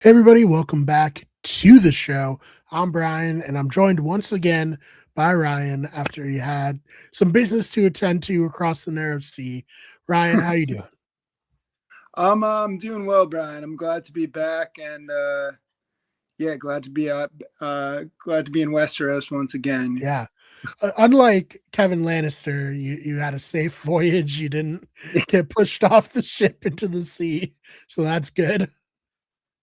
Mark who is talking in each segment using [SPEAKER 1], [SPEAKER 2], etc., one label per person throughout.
[SPEAKER 1] Hey everybody, welcome back to the show. I'm Brian, and I'm joined once again by Ryan after he had some business to attend to across the narrow sea. Ryan, how you doing?
[SPEAKER 2] I'm doing well, Brian. I'm glad to be back, and yeah, glad to be in Westeros once again.
[SPEAKER 1] Yeah. Unlike Kevin Lannister, you had a safe voyage. You didn't get pushed off the ship into the sea, so that's good.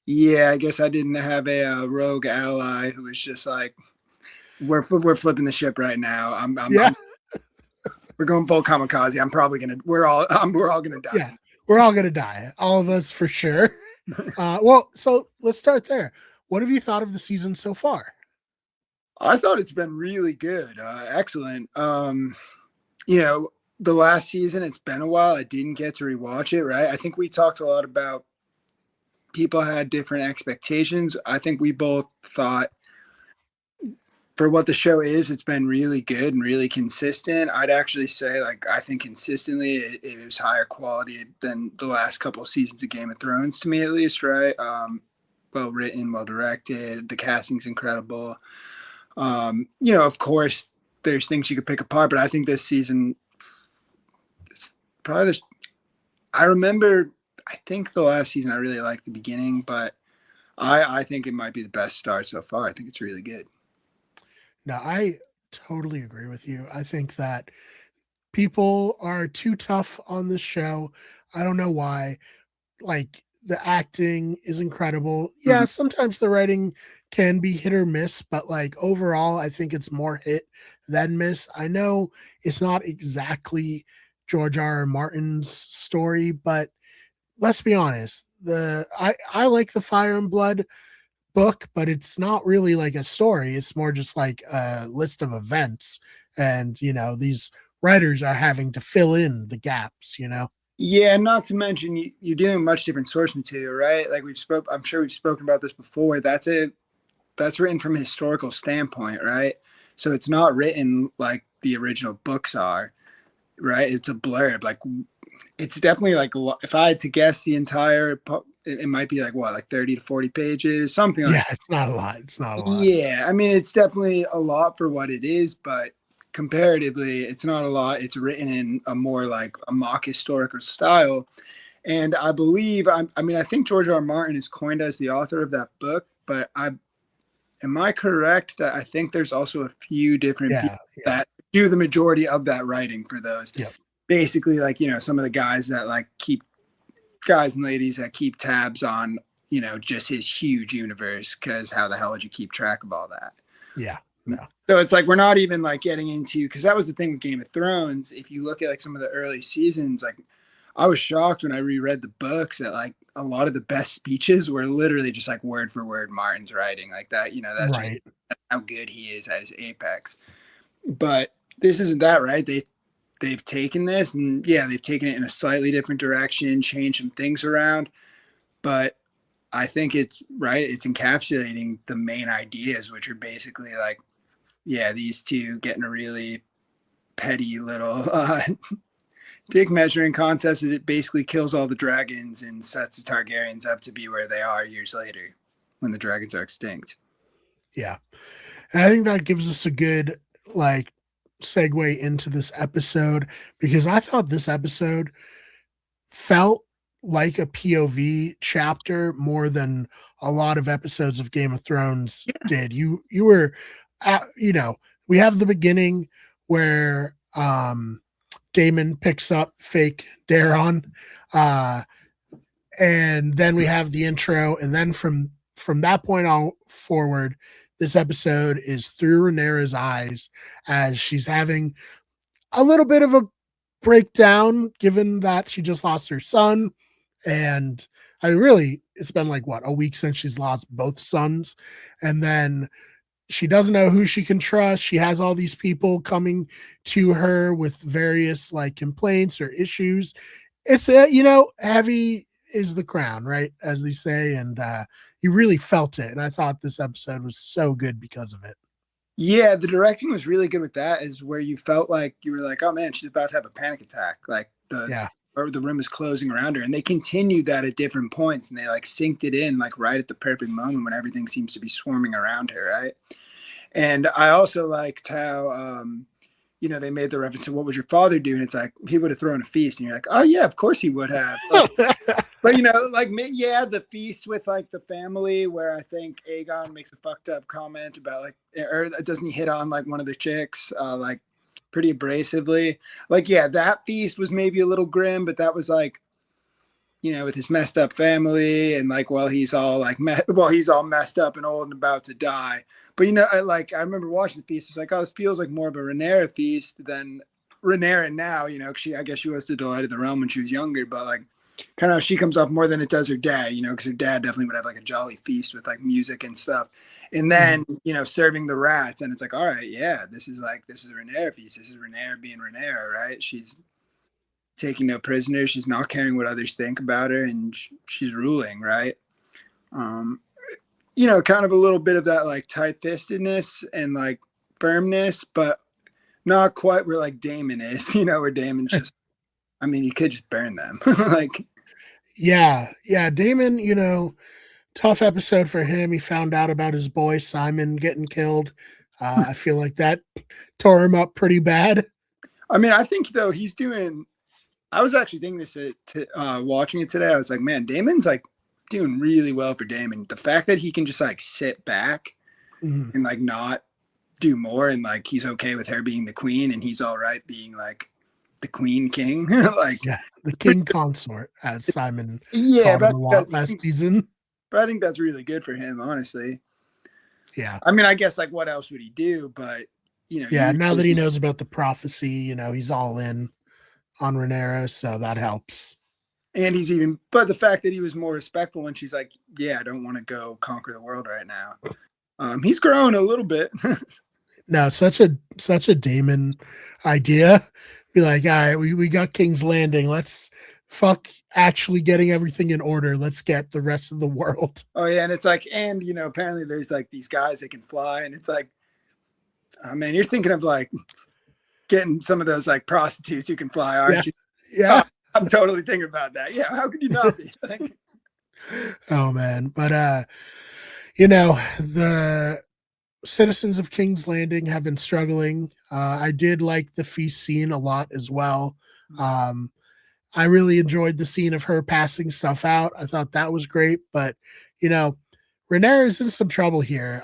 [SPEAKER 2] Yeah, I guess I didn't have a rogue ally who was just like, we're flipping the ship right now.
[SPEAKER 1] Yeah,
[SPEAKER 2] We're going full kamikaze. I'm probably gonna we're all gonna die.
[SPEAKER 1] yeah. We're all gonna die, all of us for sure. So let's start there. What have you thought of the season so far?
[SPEAKER 2] I thought it's been really good, excellent. You know, the last season, it's been a while. I didn't get to rewatch it. Right, I think we talked a lot about people had different expectations. I think we both thought for what the show is, it's been really good and really consistent. I'd actually say, like, I think consistently it was higher quality than the last couple of seasons of Game of Thrones, to me at least, right? Well written, well directed. The casting's incredible. Of course, there's things you could pick apart, but I think this season, it's probably the, I remember, I think the last season I really liked the beginning, but I think it might be the best start so far. I think it's really good.
[SPEAKER 1] No, I totally agree with you. I think that people are too tough on this show. I don't know why. Like the acting is incredible. Yeah,
[SPEAKER 2] Mhm.
[SPEAKER 1] sometimes the writing can be hit or miss, but like overall, I think it's more hit than miss. I know it's not exactly George R. R. Martin's story, but let's be honest. I like the Fire and Blood book, but it's not really like a story. It's more just like a list of events. And, these writers are having to fill in the gaps.
[SPEAKER 2] Yeah, not to mention you're dealing with much different source material, right? Like I'm sure we've spoken about this before. That's written from a historical standpoint, right? So it's not written like the original books are, right? It's a blurb. Like it's definitely like if I had to guess the entire, it might be like what, like 30 to 40 pages, something like.
[SPEAKER 1] Yeah, it's not a lot. It's not a lot.
[SPEAKER 2] Yeah, I mean, it's definitely a lot for what it is, but comparatively, it's not a lot. It's written in a more like a mock historical style. And I believe, I mean, I think George R. R. Martin is coined as the author of that book, but am I correct that I think there's also a few different people
[SPEAKER 1] Yeah, yeah,
[SPEAKER 2] that do the majority of that writing for those?
[SPEAKER 1] yeah,
[SPEAKER 2] Basically, like, some of the guys that like keep guys and ladies that keep tabs on, just his huge universe, because how the hell would you keep track of all that?
[SPEAKER 1] yeah. No,
[SPEAKER 2] So it's like we're not even like getting into, because that was the thing with Game of Thrones. If you look at like some of the early seasons, like I was shocked when I reread the books that like a lot of the best speeches were literally just like word for word Martin's writing like that. That's just
[SPEAKER 1] right.
[SPEAKER 2] how good he is at his apex. But this isn't that, right? They've taken this, and yeah, they've taken it in a slightly different direction, changed some things around, but I think it's right. It's encapsulating the main ideas, which are basically like, yeah, these two getting a really petty little dick measuring contest that it basically kills all the dragons and sets the Targaryens up to be where they are years later when the dragons are extinct.
[SPEAKER 1] Yeah. And I think that gives us a good like segue into this episode because I thought this episode felt like a POV chapter more than a lot of episodes of Game of Thrones did. You were at, we have the beginning where Damon picks up fake Daron, uh and then we have the intro, and then from that point on forward, this episode is through Rhaenyra's eyes as she's having a little bit of a breakdown, given that she just lost her son, and I really it's been like what a week since she's lost both sons, and then she doesn't know who she can trust. She has all these people coming to her with various like complaints or issues. It's heavy is the crown, right? As they say. And you really felt it. And I thought this episode was so good because of it.
[SPEAKER 2] Yeah, the directing was really good with that. Is where you felt like you were like, oh man, she's about to have a panic attack. Like the
[SPEAKER 1] Yeah.
[SPEAKER 2] or the room is closing around her, and they continued that at different points, and they like synced it in like right at the perfect moment when everything seems to be swarming around her, right? And I also liked how they made the reference to what would your father do, and it's like he would have thrown a feast, and you're like, oh yeah, of course he would have. But like yeah, the feast with like the family, where I think Aegon makes a fucked up comment about like, or doesn't he hit on like one of the chicks, like pretty abrasively? Like, yeah, that feast was maybe a little grim, but that was like, with his messed up family, and like while he's all like, he's all messed up and old and about to die. But I remember watching the feast. It's like, oh, this feels like more of a Rhaenyra feast than Rhaenyra now. I guess she was the delight of the realm when she was younger, but like, kind of she comes up more than it does her dad. Because her dad definitely would have like a jolly feast with like music and stuff. And then serving the rats, and it's like, all right, yeah, this is a Rhaenyra feast. This is Rhaenyra being Rhaenyra, right? She's taking no prisoners. She's not caring what others think about her, and she's ruling, right? Kind of a little bit of that like tight-fistedness and like firmness, but not quite where like Damon is, where Damon's just, I mean, you could just burn them. Like,
[SPEAKER 1] yeah, Damon, tough episode for him. He found out about his boy Simon getting killed. I feel like that tore him up pretty bad.
[SPEAKER 2] I mean, I think though he's doing. I was actually thinking this watching it today. I was like, man, Damon's like doing really well for Damon. The fact that he can just like sit back and like not do more, and like he's okay with her being the queen, and he's all right being like the queen king, like
[SPEAKER 1] the king consort, as Simon
[SPEAKER 2] called
[SPEAKER 1] him a lot last season.
[SPEAKER 2] But I think that's really good for him, honestly.
[SPEAKER 1] Yeah,
[SPEAKER 2] I mean, I guess like what else would he do? But
[SPEAKER 1] now that he knows about the prophecy, he's all in on Rhaenyra, so that helps.
[SPEAKER 2] And but the fact that he was more respectful when she's like, yeah, I don't want to go conquer the world right now. He's grown a little bit.
[SPEAKER 1] No, such a Damon idea. Be like, all right, we got King's Landing. Let's fuck actually getting everything in order. Let's get the rest of the world.
[SPEAKER 2] Oh yeah, and it's like, and apparently there's like these guys that can fly, and it's like, oh man, you're thinking of like getting some of those like prostitutes who can fly, aren't you?
[SPEAKER 1] Yeah.
[SPEAKER 2] Oh, I'm totally thinking about that. Yeah, how could you not be?
[SPEAKER 1] Oh man, but the citizens of King's Landing have been struggling. I did like the feast scene a lot as well. I really enjoyed the scene of her passing stuff out. I thought that was great, but Rhaenyra's in some trouble here.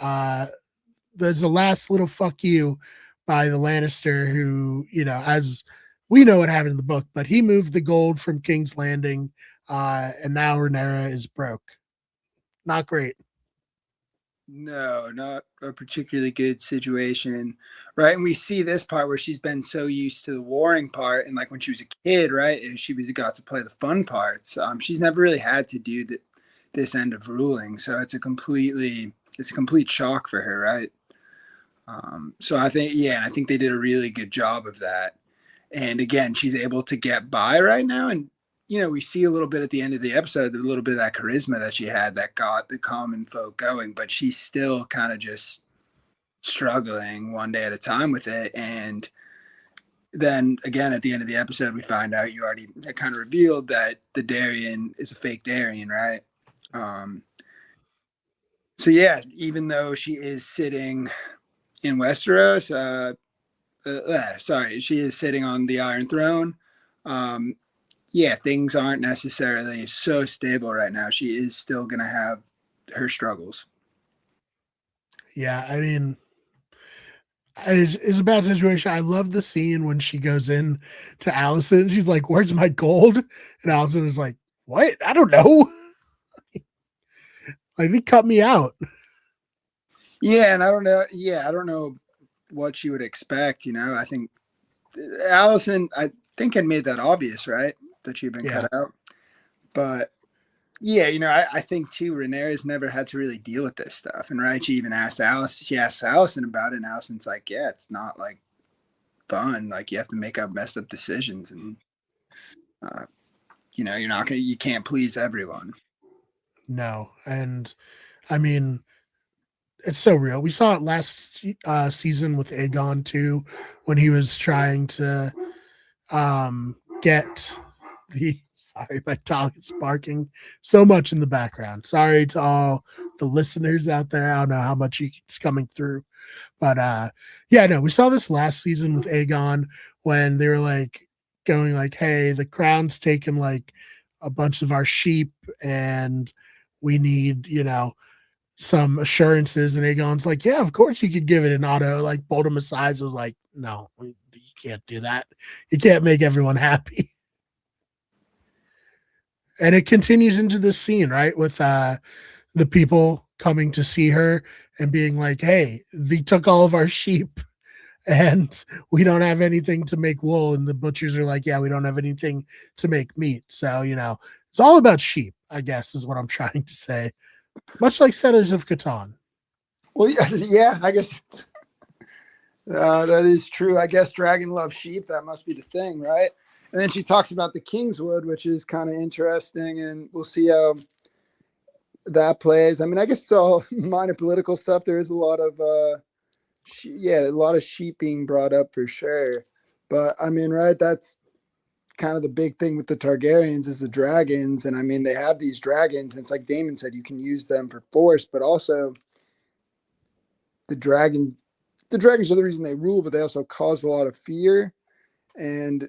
[SPEAKER 1] There's the last little fuck you by the Lannister, who, as we know what happened in the book, but he moved the gold from King's Landing, and now Rhaenyra is broke. Not great.
[SPEAKER 2] No, not a particularly good situation, right? And we see this part where she's been so used to the warring part, and like when she was a kid, right, and she got to play the fun parts. She's never really had to do this end of ruling, so it's a complete shock for her, right? So I think they did a really good job of that. And again, she's able to get by right now, and we see a little bit at the end of the episode, a little bit of that charisma that she had that got the common folk going, but she's still kind of just struggling one day at a time with it. And then again, at the end of the episode, we find out you already kind of revealed that the Darien is a fake Darien, right? So yeah, even though she is sitting in Westeros, she is sitting on the Iron Throne. Things aren't necessarily so stable right now. She is still going to have her struggles.
[SPEAKER 1] Yeah, I mean, it's a bad situation. I love the scene when she goes in to Alicent. She's like, "Where's my gold?" And Alicent is like, "What? I don't know." Like, they cut me out.
[SPEAKER 2] Yeah, and I don't know. Yeah, I don't know what she would expect. I think Alicent, had made that obvious, right? That she'd been cut out. But yeah, I think too, Rhaenyra's never had to really deal with this stuff. And right, she even asked Alicent about it, and Alicent's like, yeah, it's not like fun. Like, you have to make messed up decisions, and you can't please everyone.
[SPEAKER 1] No. And I mean, it's so real. We saw it last season with Aegon too, when he was trying to get the sorry, my dog is barking so much in the background. Sorry to all the listeners out there. I don't know how much it's coming through. But yeah, no, we saw this last season with Aegon when they were like going like, hey, the crown's taken like a bunch of our sheep and we need, some assurances. And Aegon's like, yeah, of course you could give it. And Otto like pulled him aside. So was like, no, you can't do that. You can't make everyone happy. And it continues into this scene, right? With the people coming to see her and being like, hey, they took all of our sheep and we don't have anything to make wool. And the butchers are like, yeah, we don't have anything to make meat. So, it's all about sheep, I guess, is what I'm trying to say. Much like Settlers of Catan.
[SPEAKER 2] Well, yeah, I guess that is true. I guess dragon loves sheep. That must be the thing, right? And then she talks about the Kingswood, which is kind of interesting, and we'll see how that plays. I mean, I guess it's all minor political stuff. There is a lot of, a lot of sheep being brought up for sure. But I mean, right, that's kind of the big thing with the Targaryens is the dragons. And I mean, they have these dragons, and it's like Damon said, you can use them for force, but also the dragons are the reason they rule, but they also cause a lot of fear. And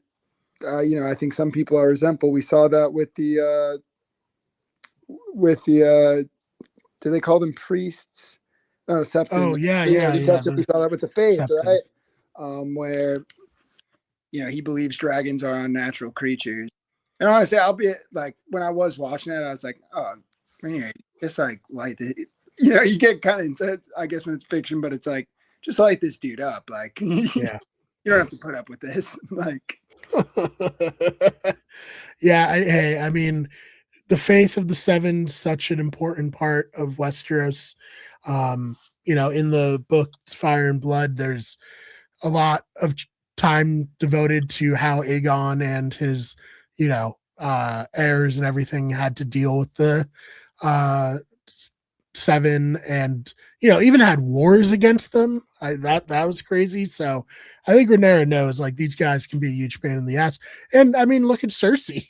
[SPEAKER 2] I think some people are resentful. We saw that with the do they call them priests? Oh,
[SPEAKER 1] Oh,
[SPEAKER 2] Septon.
[SPEAKER 1] yeah,
[SPEAKER 2] Yeah,
[SPEAKER 1] yeah,
[SPEAKER 2] the
[SPEAKER 1] yeah.
[SPEAKER 2] Septon. We saw that with the Faith,
[SPEAKER 1] Septon.
[SPEAKER 2] right? Where he believes dragons are unnatural creatures. And honestly, I'll be like, when I was watching it, I was like, oh, it's like the, you get kind of inside, I guess, when it's fiction, but it's like, just light this dude up. Like, you
[SPEAKER 1] Yeah.
[SPEAKER 2] don't have to put up with this. Like,
[SPEAKER 1] Yeah, hey, I mean, the faith of the seven such an important part of Westeros. In the book Fire and Blood, there's a lot of time devoted to how Aegon and his, heirs and everything had to deal with the uh seven, and even had wars against them. That was crazy. So I think Rhaenyra knows like these guys can be a huge pain in the ass. And I mean, look at Cersei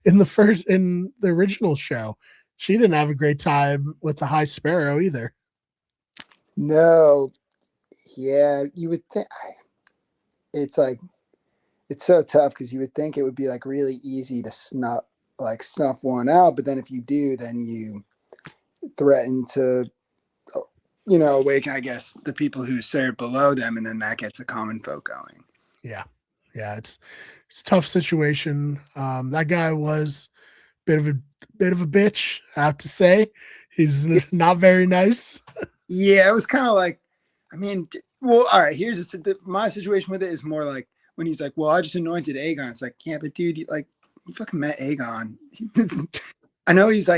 [SPEAKER 1] in the original show. She didn't have a great time with the High Sparrow either.
[SPEAKER 2] no, yeah, you would think it's like it's so tough because you would think it would be like really easy to snuff one out, but then if you do, then you threaten to awaken, I guess, the people who serve below them, and then that gets the common folk going.
[SPEAKER 1] Yeah, yeah, it's a tough situation. That guy was a bit of a bitch, I have to say. He's not very nice.
[SPEAKER 2] Yeah, it was kind of like, I mean, well, all right. My situation with it is more like when he's like, "Well, I just anointed Aegon." It's like, yeah, but dude, you fucking met Aegon. I know he's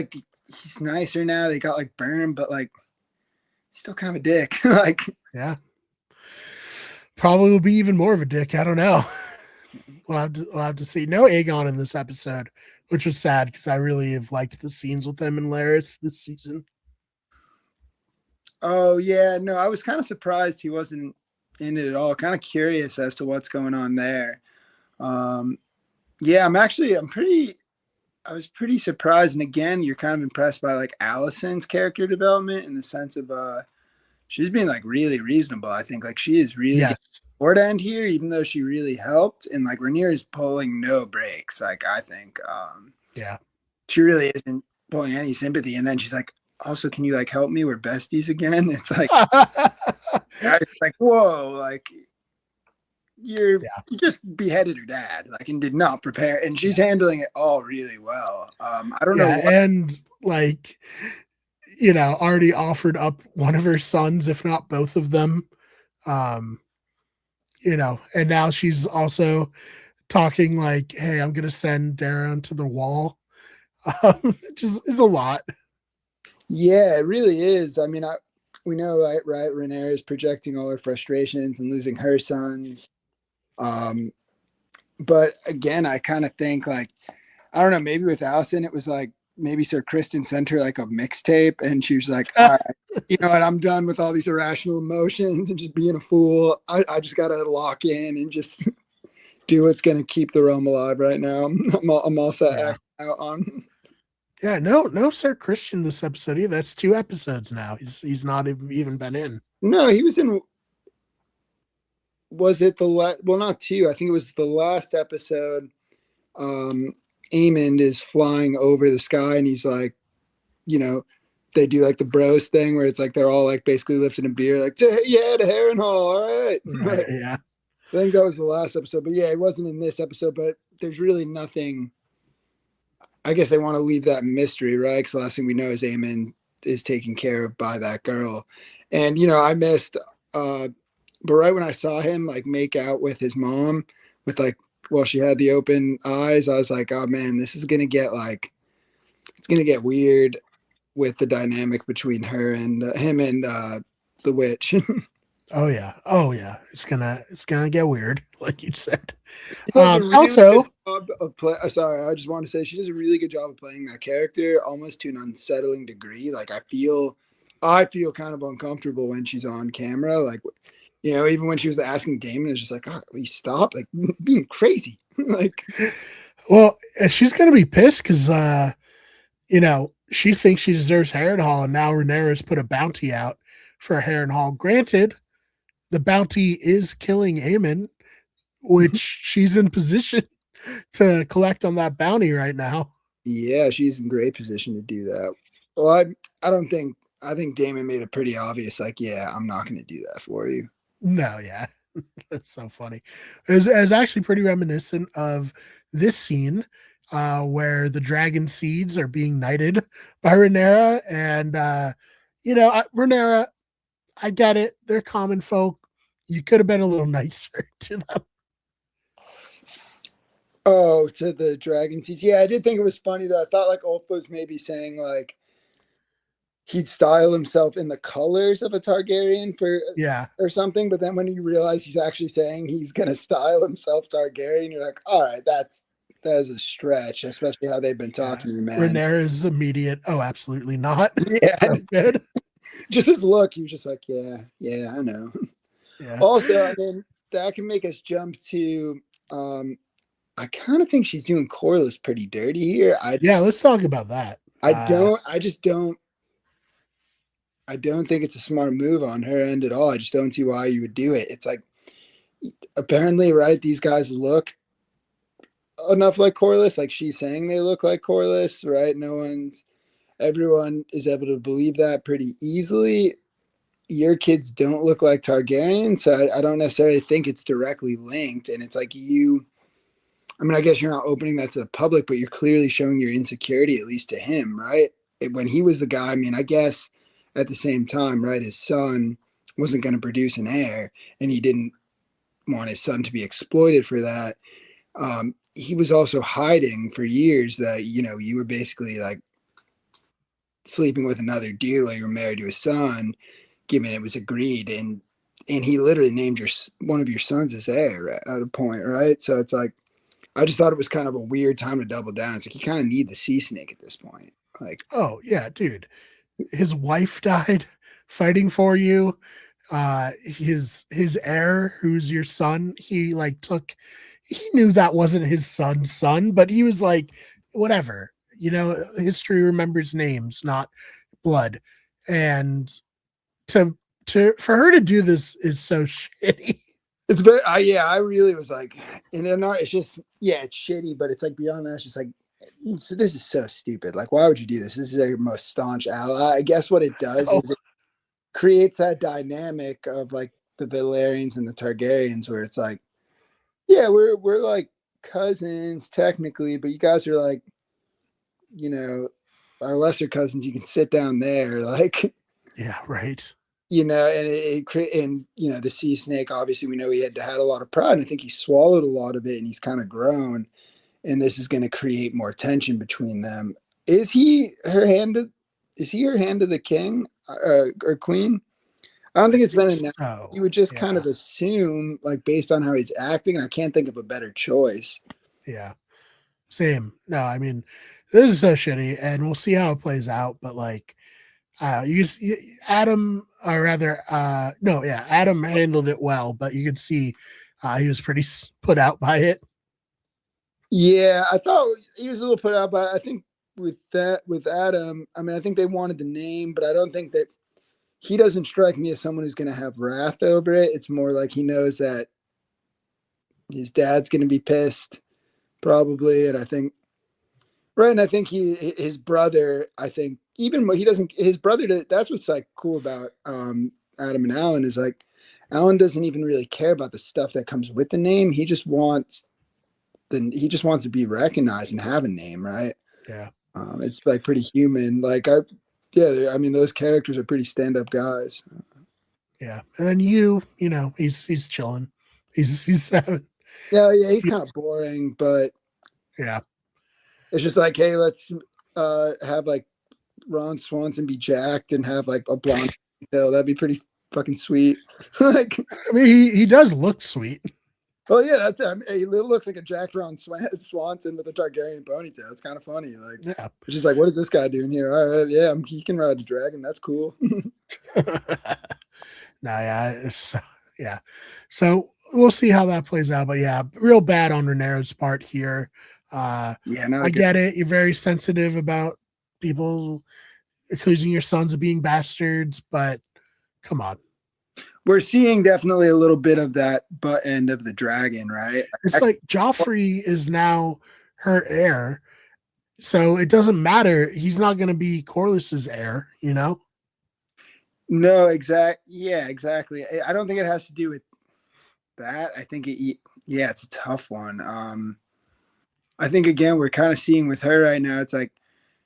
[SPEAKER 2] nicer now. They got like burned, but like, he's still kind of a dick. Like,
[SPEAKER 1] Yeah, probably will be even more of a dick. I don't know. We'll have to see. No Aegon in this episode, which was sad because I really have liked the scenes with him and Laris this season.
[SPEAKER 2] oh yeah, no, I was kind of surprised he wasn't in it at all. Kind of curious as to what's going on there. Um, yeah, I was pretty surprised. And again, you're kind of impressed by like Allison's character development in the sense of she's being like really reasonable. I think like she is really getting
[SPEAKER 1] Yes.
[SPEAKER 2] short end here, even though she really helped. And like Rhaenyra is pulling no breaks. Like I think
[SPEAKER 1] Yeah.
[SPEAKER 2] she really isn't pulling any sympathy. And then she's like, also, can you like help me? We're besties again. It's like I was like, whoa, like
[SPEAKER 1] Yeah.
[SPEAKER 2] you just beheaded her dad, like, and did not prepare, and she's handling it all really well. I don't know
[SPEAKER 1] Yeah.
[SPEAKER 2] what.
[SPEAKER 1] And like, already offered up one of her sons, if not both of them. Um, and now she's also talking like, hey, I'm gonna send Darren to the wall. It just is a lot.
[SPEAKER 2] Yeah, it really is. I mean, we know, right? Rhaenyra is projecting all her frustrations and losing her sons. Um, but again, I kind of think like, I don't know, maybe with Allison, it was like maybe Sir Kristen sent her like a mixtape, and she was like, all right, you know what? I'm done with all these irrational emotions and just being a fool. I just gotta lock in and just do what's going to keep the realm alive right now. I'm all set
[SPEAKER 1] Yeah.
[SPEAKER 2] out on.
[SPEAKER 1] Yeah, no, Sir Christian this episode either. That's 2 episodes now. He's not even been in.
[SPEAKER 2] No, he was in. Was it the well, not two. I think it was the last episode. Um, Amond is flying over the sky, and he's like, you know, they do like the bros thing where it's like they're all like basically lifting a beer, like, yeah, to Harrenhal, all right.
[SPEAKER 1] Right. Yeah.
[SPEAKER 2] I think that was the last episode, but yeah, it wasn't in this episode. But there's really nothing. I guess they want to leave that mystery, right? Because the last thing we know is Amon is taken care of by that girl, and I missed. But right when I saw him like make out with his mom, with like while she had the open eyes, I was like, oh man, this is gonna get like, it's gonna get weird with the dynamic between her and him and the witch.
[SPEAKER 1] Oh yeah. Oh yeah. It's gonna get weird, like you said.
[SPEAKER 2] She does a really
[SPEAKER 1] Also,
[SPEAKER 2] good job of play. Sorry, I just want to say she does a really good job of playing that character, almost to an unsettling degree. Like I feel kind of uncomfortable when she's on camera. Like, even when she was asking Damon, it's just like, oh, will you stop? Like being crazy. Like,
[SPEAKER 1] well, she's gonna be pissed because she thinks she deserves Harrenhal, and now Rhaenyra's put a bounty out for Harrenhal. Granted, the bounty is killing Aemon, which she's in position to collect on that bounty right now.
[SPEAKER 2] yeah, she's in great position to do that. Well, I don't think I think Damon made it pretty obvious. Like, yeah, I'm not going to do that for you.
[SPEAKER 1] No, yeah. That's so funny. It's actually pretty reminiscent of this scene where the dragon seeds are being knighted by Rhaenyra. And, Rhaenyra, I get it. They're common folk. You could have been a little nicer to them.
[SPEAKER 2] Oh, to the dragon seeds. Yeah, I did think it was funny though. I thought like Ulf was maybe saying like he'd style himself in the colors of a Targaryen for
[SPEAKER 1] Yeah.
[SPEAKER 2] or something, but then when you realize he's actually saying he's gonna style himself Targaryen, you're like, all right, that is a stretch, especially how they've been
[SPEAKER 1] Yeah.
[SPEAKER 2] talking to you, man.
[SPEAKER 1] Rhaenyra's immediate. Oh, absolutely not.
[SPEAKER 2] Yeah,
[SPEAKER 1] So good.
[SPEAKER 2] just his look, he was just like, yeah, I know.
[SPEAKER 1] Yeah.
[SPEAKER 2] Also, I mean, that can make us jump to I kind of think she's doing Corliss pretty dirty here.
[SPEAKER 1] Yeah, let's talk about that.
[SPEAKER 2] I don't think it's a smart move on her end at all. I just don't see why you would do it. It's like, apparently, right, these guys look enough like Corliss, like she's saying they look like Corliss, right? Everyone is able to believe that pretty easily. Your kids don't look like Targaryens, so I don't necessarily think it's directly linked. And it's like I guess you're not opening that to the public, but you're clearly showing your insecurity, at least to him, right? When he was the guy, I mean, I guess at the same time, right, his son wasn't going to produce an heir, and he didn't want his son to be exploited for that. He was also hiding for years that, you were basically like sleeping with another dude while you were married to his son, given it was agreed. And he literally named one of your sons as heir at a point, right? So it's like, I just thought it was kind of a weird time to double down. It's like you kind of need the sea snake at this point. Like,
[SPEAKER 1] Oh, yeah, dude. His wife died fighting for you. His heir, who's your son, he knew that wasn't his son, but he was like, whatever. History remembers names, not blood. And to for her to do this is so shitty.
[SPEAKER 2] it's very, yeah, I really was like, and they're not, it's just, yeah, it's shitty, but it's like beyond that, it's just like, so this is so stupid. Like, why would you do this? This is your most staunch ally. I guess what it does
[SPEAKER 1] Oh,
[SPEAKER 2] is it creates that dynamic of like the Valerians and the Targaryens, where it's like, yeah, we're like cousins technically, but you guys are like, our lesser cousins. You can sit down there, like,
[SPEAKER 1] yeah, right.
[SPEAKER 2] and the sea snake. Obviously, we know he had a lot of pride, and I think he swallowed a lot of it, and he's kind of grown. And this is going to create more tension between them. Is he her hand? Is he her hand to the king or queen? I don't think it's been enough.
[SPEAKER 1] So,
[SPEAKER 2] You would just
[SPEAKER 1] yeah,
[SPEAKER 2] kind of assume, like based on how he's acting, and I can't think of a better choice.
[SPEAKER 1] yeah. Same. No, I mean, this is so shitty, and we'll see how it plays out. But like, Adam, or rather, no, yeah, Adam handled it well, but you could see He was pretty put out by it.
[SPEAKER 2] Yeah, I thought he was a little put out, but I think with Adam, I mean, I think they wanted the name, but I don't think that he doesn't strike me as someone who's going to have wrath over it. It's more like he knows that his dad's going to be pissed probably, and I think right, and I think his brother, I think even he doesn't his brother. That's what's like cool about Adam and Alan is like Alan doesn't even really care about the stuff that comes with the name. He just wants to be recognized and have a name, right?
[SPEAKER 1] Yeah.
[SPEAKER 2] It's like pretty human. Yeah, I mean those characters are pretty stand up guys.
[SPEAKER 1] Yeah. And then he's chilling. He's having,
[SPEAKER 2] Yeah, yeah, he's kind of boring, but
[SPEAKER 1] yeah.
[SPEAKER 2] it's just like, hey, let's have like Ron Swanson be jacked and have like a blonde tail. That'd be pretty fucking sweet. Like,
[SPEAKER 1] I mean, he does look sweet.
[SPEAKER 2] oh yeah, that's it. I mean, he looks like a jacked Ron Swanson with a Targaryen ponytail. It's kind of funny. Like,
[SPEAKER 1] Yeah.
[SPEAKER 2] it's just like, what is this guy doing here? All right, yeah, he can ride a dragon. That's cool.
[SPEAKER 1] No, yeah. Yeah. So we'll see how that plays out. But yeah, real bad on Renero's part here.
[SPEAKER 2] Yeah, not
[SPEAKER 1] I
[SPEAKER 2] a good.
[SPEAKER 1] get it. You're very sensitive about people accusing your sons of being bastards, but come on.
[SPEAKER 2] We're seeing definitely a little bit of that butt end of the dragon, right?
[SPEAKER 1] It's like Joffrey is now her heir. So it doesn't matter. He's not going to be Corliss's heir, you know?
[SPEAKER 2] No, yeah, exactly. I don't think it has to do with that. I think yeah, it's a tough one. I think again, we're kind of seeing with her right now, it's like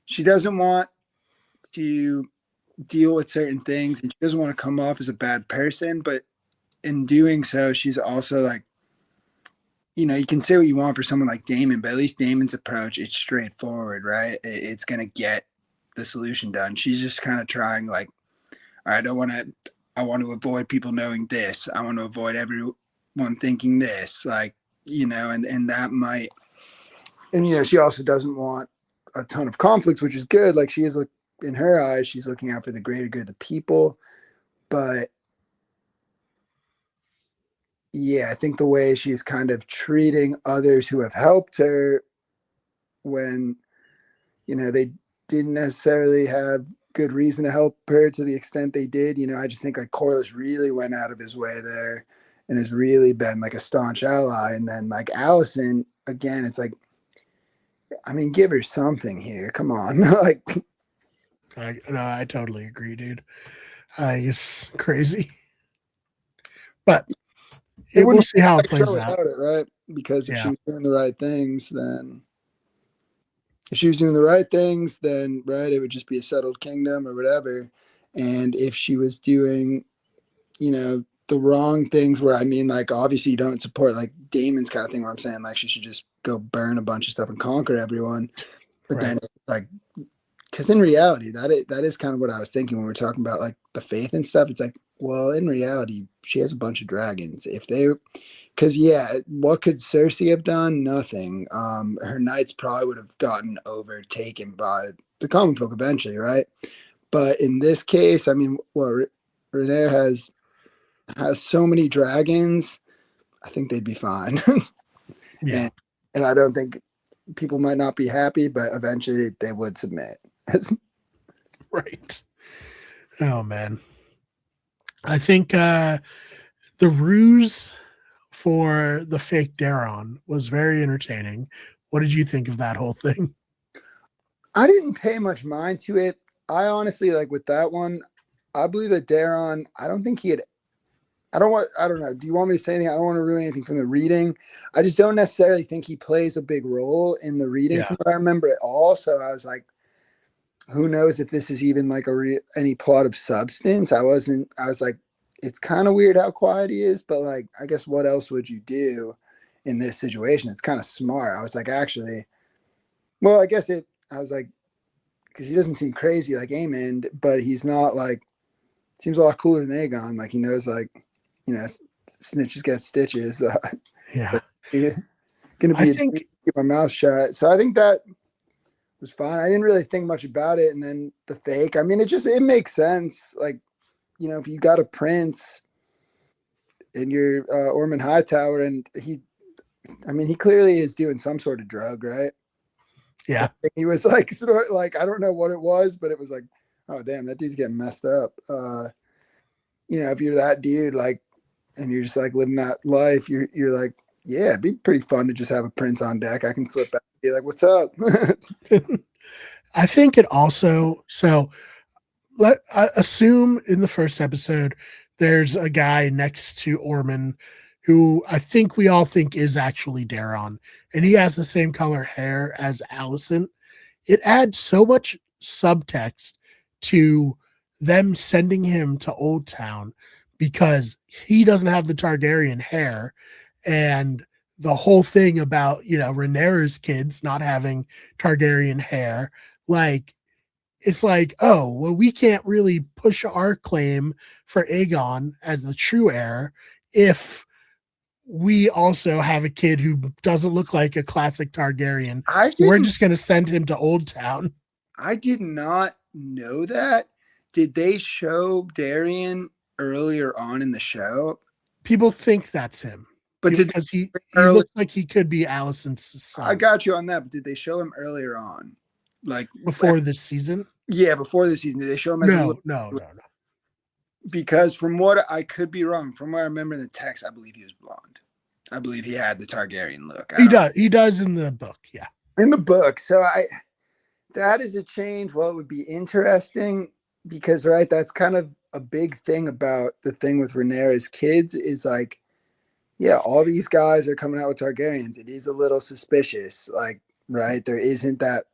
[SPEAKER 2] she doesn't want to deal with certain things and she doesn't want to come off as a bad person, but in doing so, she's also like, you can say what you want for someone like Damon, but at least Damon's approach, it's straightforward, right? It's going to get the solution done. She's just kind of trying like, all right, I want to avoid people knowing this. I want to avoid everyone thinking this, like, and that might, and, she also doesn't want a ton of conflicts, which is good. Like she is in her eyes, she's looking out for the greater good of the people. But yeah, I think the way she's kind of treating others who have helped her when, they didn't necessarily have good reason to help her to the extent they did. I just think like Corliss really went out of his way there and has really been like a staunch ally. And then like Allison, again, it's like, I mean, give her something here. Come on. Like,
[SPEAKER 1] I totally agree, dude. It's crazy. But
[SPEAKER 2] it
[SPEAKER 1] we'll
[SPEAKER 2] wouldn't
[SPEAKER 1] see how
[SPEAKER 2] be
[SPEAKER 1] it
[SPEAKER 2] like so
[SPEAKER 1] plays out.
[SPEAKER 2] without it, right? Because if she
[SPEAKER 1] Yeah.
[SPEAKER 2] was doing the right things, then if she was doing the right things, then right, it would just be a settled kingdom or whatever. And if she was doing, the wrong things where I mean, like obviously you don't support like Damon's kind of thing where I'm saying like she should just go burn a bunch of stuff and conquer everyone. But
[SPEAKER 1] Right.
[SPEAKER 2] then it's like because in reality, that is kind of what I was thinking when we were talking about like the faith and stuff. It's like, well, in reality, she has a bunch of dragons. If they, because yeah, what could Cersei have done? Nothing. Her knights probably would have gotten overtaken by the common folk eventually, right? But in this case, I mean, well, Renee has so many dragons. I think they'd be fine,
[SPEAKER 1] Yeah.
[SPEAKER 2] and and I don't think people might not be happy, but eventually they would submit.
[SPEAKER 1] Right. Oh man. I think the ruse for the fake Daron was very entertaining. What did you think of that whole thing?
[SPEAKER 2] I didn't pay much mind to it. I honestly like with that one. I believe that Daron. I don't think he had. I don't want. I don't know. Do you want me to say anything? I don't want to ruin anything from the reading. I just don't necessarily think he plays a big role in the reading
[SPEAKER 1] Yeah.
[SPEAKER 2] from what I remember at all. So I was like, who knows if this is even like any plot of substance? I wasn't. I was like, it's kind of weird how quiet he is, but like, I guess what else would you do in this situation? It's kind of smart. I was like, actually, well, I guess it. I was like, because he doesn't seem crazy like Aemond, but he's not like seems a lot cooler than Aegon. Like he knows like snitches get stitches.
[SPEAKER 1] Yeah.
[SPEAKER 2] Like, gonna
[SPEAKER 1] I
[SPEAKER 2] be
[SPEAKER 1] think
[SPEAKER 2] keep my mouth shut. So I think that was fine. I didn't really think much about it, and then the fake. I mean, it makes sense. Like if you got a prince, and you're Orman Hightower, and I mean, he clearly is doing some sort of drug, right?
[SPEAKER 1] Yeah.
[SPEAKER 2] Like, he was like, sort of, like I don't know what it was, but it was like, oh damn, that dude's getting messed up. If you're that dude, like, and you're just like living that life, you're like, yeah, it'd be pretty fun to just have a prince on deck. I can slip back and be like, what's up?
[SPEAKER 1] I think it also, so let assume in the first episode there's a guy next to Orman who I think we all think is actually Daron, and he has the same color hair as Allison. It adds so much subtext to them sending him to Old Town because he doesn't have the Targaryen hair, and the whole thing about Rhaenyra's kids not having Targaryen hair, like it's like, oh, well, we can't really push our claim for Aegon as the true heir if we also have a kid who doesn't look like a classic Targaryen.
[SPEAKER 2] I
[SPEAKER 1] So we're
[SPEAKER 2] didn't.
[SPEAKER 1] just going to send him to Old Town.
[SPEAKER 2] I did not know that. Did they show Darian earlier on in the show?
[SPEAKER 1] People think that's him
[SPEAKER 2] But did
[SPEAKER 1] because he
[SPEAKER 2] early?
[SPEAKER 1] looks like he could be Allison's
[SPEAKER 2] I
[SPEAKER 1] son
[SPEAKER 2] got you on that. But did they show him earlier on? Like,
[SPEAKER 1] before this season.
[SPEAKER 2] yeah, before the season, did they show him as a little?
[SPEAKER 1] No.
[SPEAKER 2] Because from what I could be wrong, from what I remember in the text, I believe he was blonde. I believe he had the Targaryen look.
[SPEAKER 1] He does. He does in the book. Yeah.
[SPEAKER 2] In the book. So that is a change. Well, it would be interesting because, right, that's kind of a big thing about the thing with Rhaenyra's kids is like, yeah, all these guys are coming out with Targaryens. It is a little suspicious. Like, right, there isn't that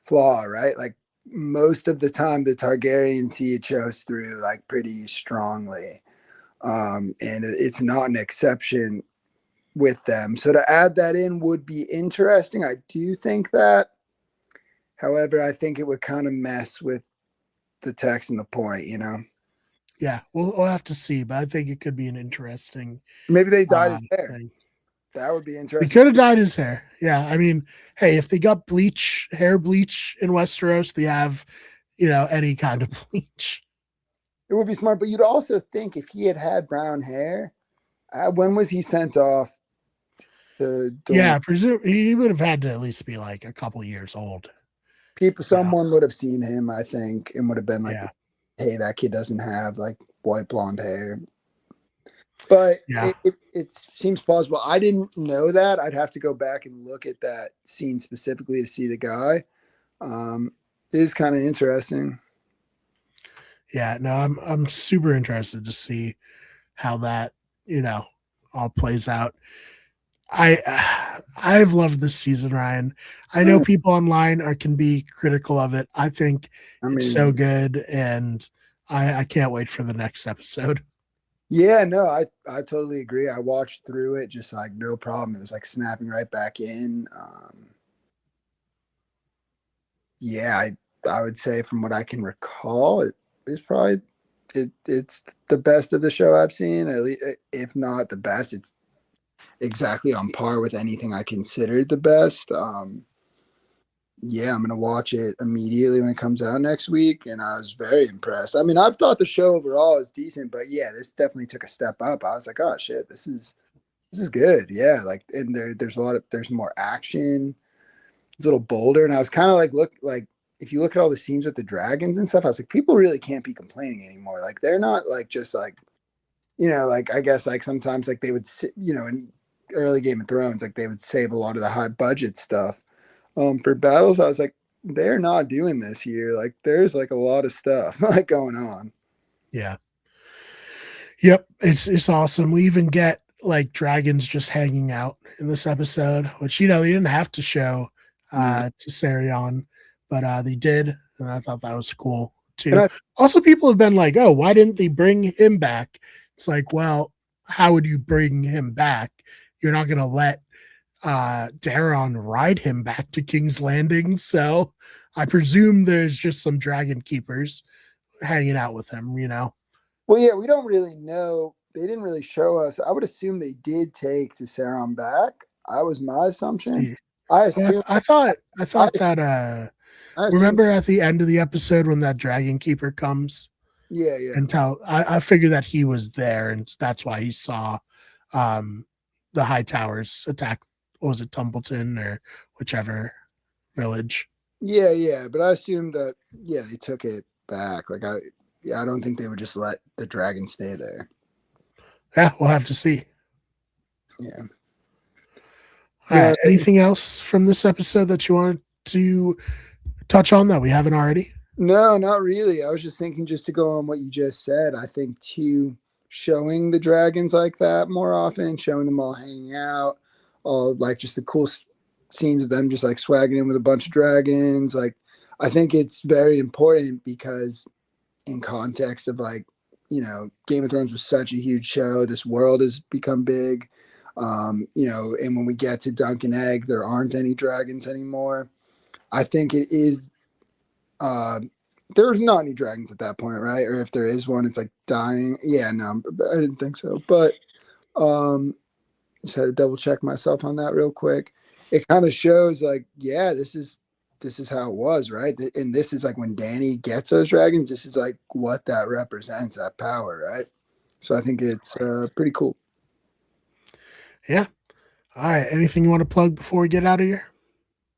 [SPEAKER 2] flaw, right? Like, most of the time, the Targaryens see it shows through like pretty strongly. And it's not an exception with them. So to add that in would be interesting. I do think that. However, I think it would kind of mess with the text and the point.
[SPEAKER 1] Yeah. We'll have to see, but I think it could be an interesting
[SPEAKER 2] Maybe they dyed his hair.
[SPEAKER 1] thing.
[SPEAKER 2] That would be
[SPEAKER 1] They
[SPEAKER 2] interesting.
[SPEAKER 1] could have dyed his hair. Yeah. I mean, hey, if they got hair bleach in Westeros, they have, any kind of bleach.
[SPEAKER 2] It would be smart, but you'd also think if he had had brown hair, when was he sent off to
[SPEAKER 1] Yeah,
[SPEAKER 2] Dorne?
[SPEAKER 1] presume he would have had to at least be like a couple years old.
[SPEAKER 2] Someone would have seen him, I think, and would have been like,
[SPEAKER 1] Yeah.
[SPEAKER 2] "Hey, that kid doesn't have like white blonde hair." But
[SPEAKER 1] Yeah.
[SPEAKER 2] it seems plausible. I didn't know that. I'd have to go back and look at that scene specifically to see the guy. It is kind of interesting.
[SPEAKER 1] Yeah. No, I'm super interested to see how that, all plays out. I've loved this season, Ryan. I know people online can be critical of it. I think
[SPEAKER 2] I
[SPEAKER 1] it's so
[SPEAKER 2] mean,
[SPEAKER 1] good, and I can't wait for the next episode.
[SPEAKER 2] yeah, no, I totally agree. I watched through it just like no problem. It was like snapping right back in. Yeah, I would say from what I can recall, it is probably it's the best of the show I've seen. At least, if not the best, it's exactly on par with anything I considered the best. Yeah, I'm gonna watch it immediately when it comes out next week, and I was very impressed. I mean, I've thought the show overall is decent, but yeah, this definitely took a step up. I was like, oh shit, this is good. Yeah, like, and there's more action. It's a little bolder, and I was kind of like if you look at all the scenes with the dragons and stuff, I was like, people really can't be complaining anymore. Like they're not like just like like I guess like sometimes like they would in early Game of Thrones like they would save a lot of the high budget stuff for battles. I was like, they're not doing this here. Like there's like a lot of stuff like going on.
[SPEAKER 1] Yeah. Yep. It's awesome. We even get like dragons just hanging out in this episode, which they didn't have to show
[SPEAKER 2] No,
[SPEAKER 1] to Sarion, but they did, and I thought that was cool
[SPEAKER 2] and
[SPEAKER 1] too. Also, people have been like, "Oh, why didn't they bring him back?" It's like, well, how would you bring him back? You're not going to let Daron ride him back to King's Landing, so I presume there's just some dragon keepers hanging out with him.
[SPEAKER 2] well, yeah, we don't really know. They didn't really show us. I would assume they did take Ciceron back. I was my assumption.
[SPEAKER 1] See,
[SPEAKER 2] I
[SPEAKER 1] well,
[SPEAKER 2] assume.
[SPEAKER 1] I
[SPEAKER 2] I,
[SPEAKER 1] thought that
[SPEAKER 2] I assume.
[SPEAKER 1] remember at the end of the episode when that dragon keeper comes?
[SPEAKER 2] Yeah, yeah.
[SPEAKER 1] until I figured that he was there, and that's why he saw um, the High Towers attack. What was it, Tumbleton or whichever village?
[SPEAKER 2] Yeah, yeah, but I assumed that yeah, they took it back. Like I don't think they would just let the dragon stay there.
[SPEAKER 1] Yeah, we'll have to see.
[SPEAKER 2] Yeah.
[SPEAKER 1] All
[SPEAKER 2] No,
[SPEAKER 1] right. Anything else from this episode that you wanted to touch on that we haven't already?
[SPEAKER 2] no, not really. I was just thinking just to go on what you just said. I think too showing the dragons like that more often, showing them all hanging out, all like just the cool scenes of them just like swagging in with a bunch of dragons. Like I think it's very important because in context of like, Game of Thrones was such a huge show. This world has become big. And when we get to Dunk and Egg, there aren't any dragons anymore. I think it is uh, there's not any dragons at that point, right? Or if there is one, it's like dying. Yeah, no, I didn't think so. But um, just had to double check myself on that real quick. It kind of shows like, yeah, this is how it was, right? And this is like when Danny gets those dragons. This is like what that represents, that power, right? So I think it's pretty cool.
[SPEAKER 1] Yeah. All right. Anything you want to plug before we get out of here?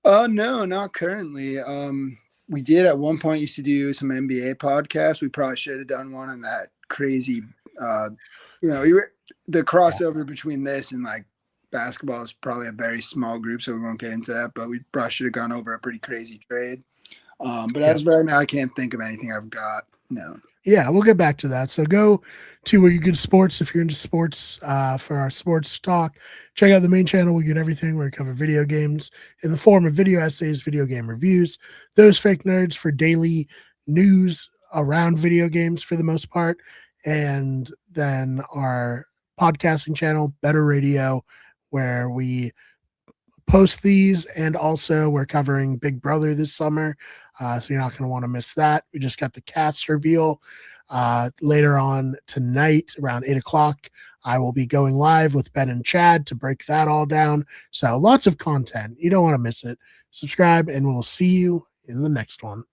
[SPEAKER 2] No, not currently. We did at one point used to do some NBA podcasts. We probably should have done one on that crazy, uh, the crossover between this and like basketball is probably a very small group, so we won't get into that. But we probably should have gone over a pretty crazy trade. But
[SPEAKER 1] Yeah.
[SPEAKER 2] as of right now, I can't think of anything I've got. No.
[SPEAKER 1] Yeah, we'll get back to that. So go to where you get sports if you're into sports for our sports talk. Check out the main channel. We get everything where we cover video games in the form of video essays, video game reviews, those fake nerds for daily news around video games for the most part. And then our podcasting channel, Better Radio, where we post these, and also we're covering Big Brother this summer, so you're not going to want to miss that. We just got the cast reveal later on tonight around 8 o'clock. I will be going live with Ben and Chad to break that all down. So lots of content. You don't want to miss it. Subscribe, and we'll see you in the next one.